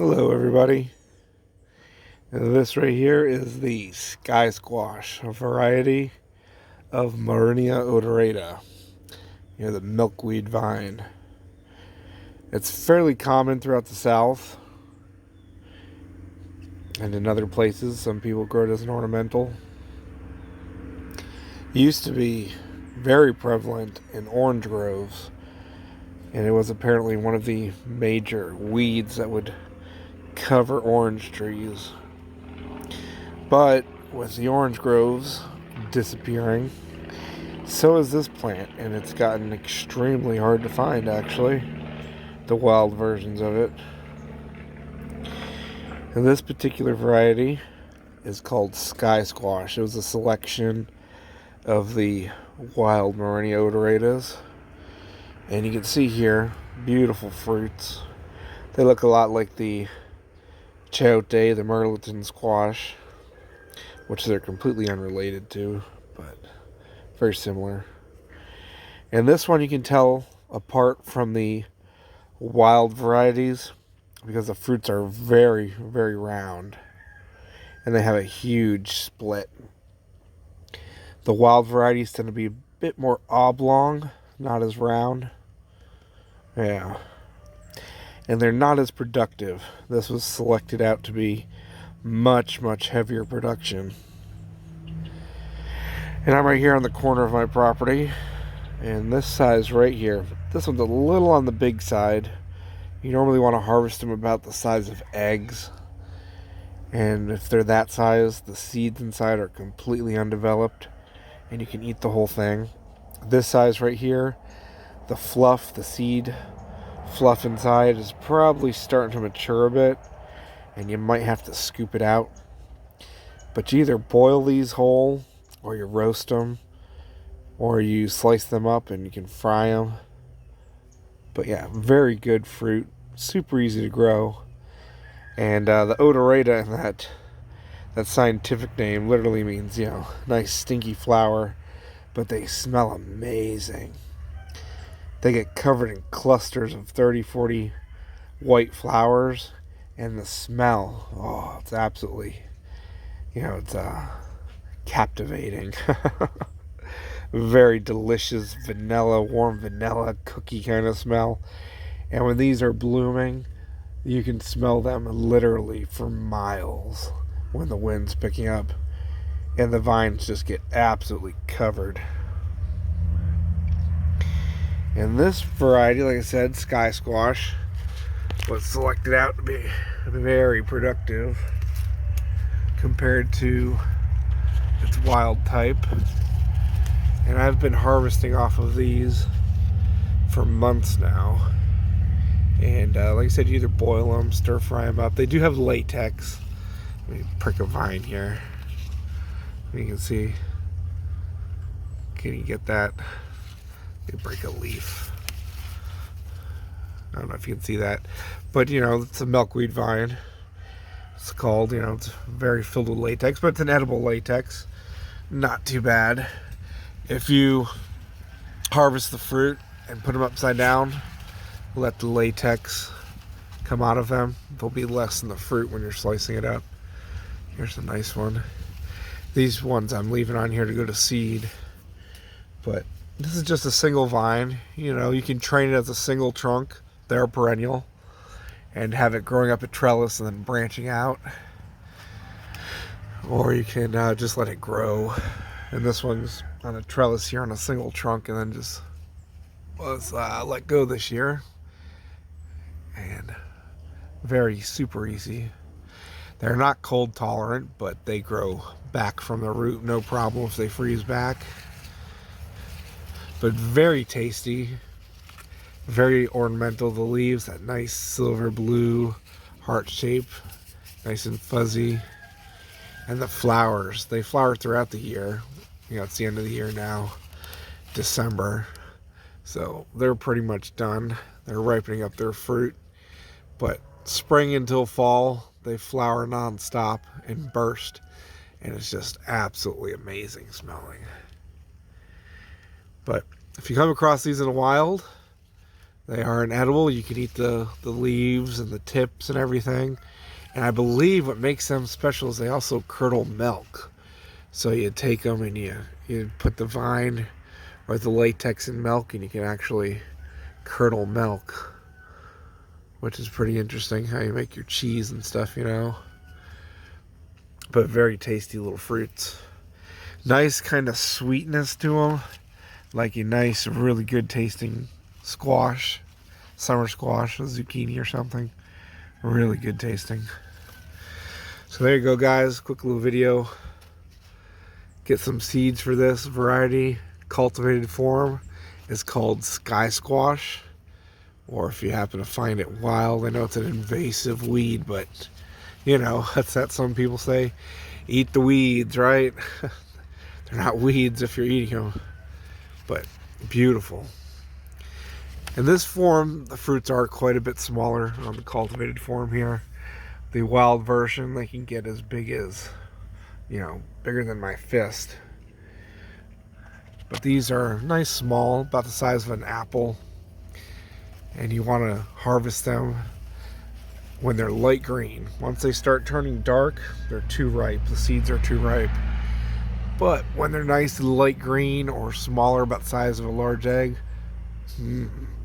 Hello everybody. This right here is the sky squash, a variety of Morrenia odorata. The milkweed vine. It's fairly common throughout the South and in other places. Some people grow it as an ornamental. It used to be very prevalent in orange groves, and it was apparently one of the major weeds that would cover orange trees. But with the orange groves disappearing, so is this plant, and it's gotten extremely hard to find, actually, the wild versions of it. And this particular variety is called sky squash. It was a selection of the wild Morrenia odoratas. And you can see here, beautiful fruits. They look a lot like the chayote, the Merleton squash, which they're completely unrelated to, but very similar. And this one you can tell apart from the wild varieties because the fruits are very, very round. And they have a huge split. The wild varieties tend to be a bit more oblong, not as round. Yeah. And they're not as productive. This was selected out to be much, much heavier production. And I'm right here on the corner of my property. And this size right here, this one's a little on the big side. You normally want to harvest them about the size of eggs. And if they're that size, the seeds inside are completely undeveloped. And you can eat the whole thing. This size right here, the fluff, the seed fluff inside is probably starting to mature a bit. And you might have to scoop it out. But you either boil these whole, or you roast them, or you slice them up and you can fry them. But yeah, very good fruit, super easy to grow. And the odorata in that scientific name literally means, nice stinky flower, but they smell amazing. They get covered in clusters of 30, 40 white flowers, and the smell, it's absolutely, it's captivating. Very delicious vanilla, warm vanilla cookie kind of smell. And when these are blooming, you can smell them literally for miles when the wind's picking up. And the vines just get absolutely covered. And this variety, like I said, sky squash, was selected out to be very productive compared to its wild type. And I've been harvesting off of these for months now. And like I said, you either boil them, stir fry them up. They do have latex. Let me prick a vine here. You can see. Can you get that? Let me break a leaf. I don't know if you can see that. But, it's a milkweed vine. It's called, it's very filled with latex. But it's an edible latex. Not too bad. If you harvest the fruit and put them upside down, let the latex come out of them, there'll be less in the fruit when you're slicing it up. Here's a nice one. These ones I'm leaving on here to go to seed. But this is just a single vine. You can train it as a single trunk. They're perennial. And have it growing up a trellis and then branching out. Or you can just let it grow. And this one's on a trellis here on a single trunk and then just was let go this year. And very super easy. They're not cold tolerant, but they grow back from the root, no problem if they freeze back. But very tasty, very ornamental. The leaves, that nice silver blue heart shape, nice and fuzzy. And the flowers, they flower throughout the year. It's the end of the year now, December. So they're pretty much done. They're ripening up their fruit. But spring until fall, they flower nonstop and burst. And it's just absolutely amazing smelling. But if you come across these in the wild, They are an edible. You can eat the leaves and the tips and everything. And I believe what makes them special is they also curdle milk. So you take them and you put the vine or the latex in milk, and you can actually curdle milk, which is pretty interesting how you make your cheese and stuff, you know. But very tasty little fruits. Nice kind of sweetness to them, like a nice, really good tasting squash, summer squash, a zucchini or something. Really good tasting. So there you go, guys. Quick little video. Get some seeds for this variety. Cultivated form is called sky squash, or if you happen to find it wild, I know it's an invasive weed, but you know, that's that some people say, eat the weeds, right? They're not weeds if you're eating them, but beautiful. In this form, the fruits are quite a bit smaller on the cultivated form here. The wild version, they can get as big as, you know, bigger than my fist. But these are nice small, about the size of an apple. And you want to harvest them when they're light green. Once they start turning dark, they're too ripe. The seeds are too ripe. But when they're nice light green or smaller, about the size of a large egg,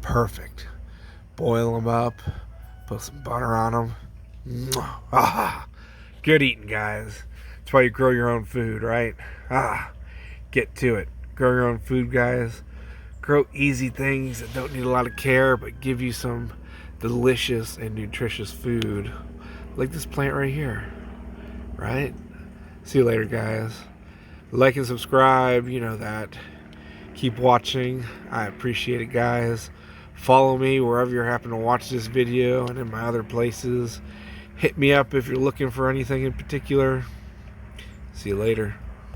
perfect. Boil them up, put some butter on them. Ah, good eating, guys. That's why you grow your own food, right? Get to it. Grow your own food, guys. Grow easy things that don't need a lot of care, but give you some delicious and nutritious food. Like this plant right here, right? See you later, guys. Like and subscribe, you know that. Keep watching. I appreciate it, guys. Follow me wherever you happen to watch this video and in my other places. Hit me up if you're looking for anything in particular. See you later.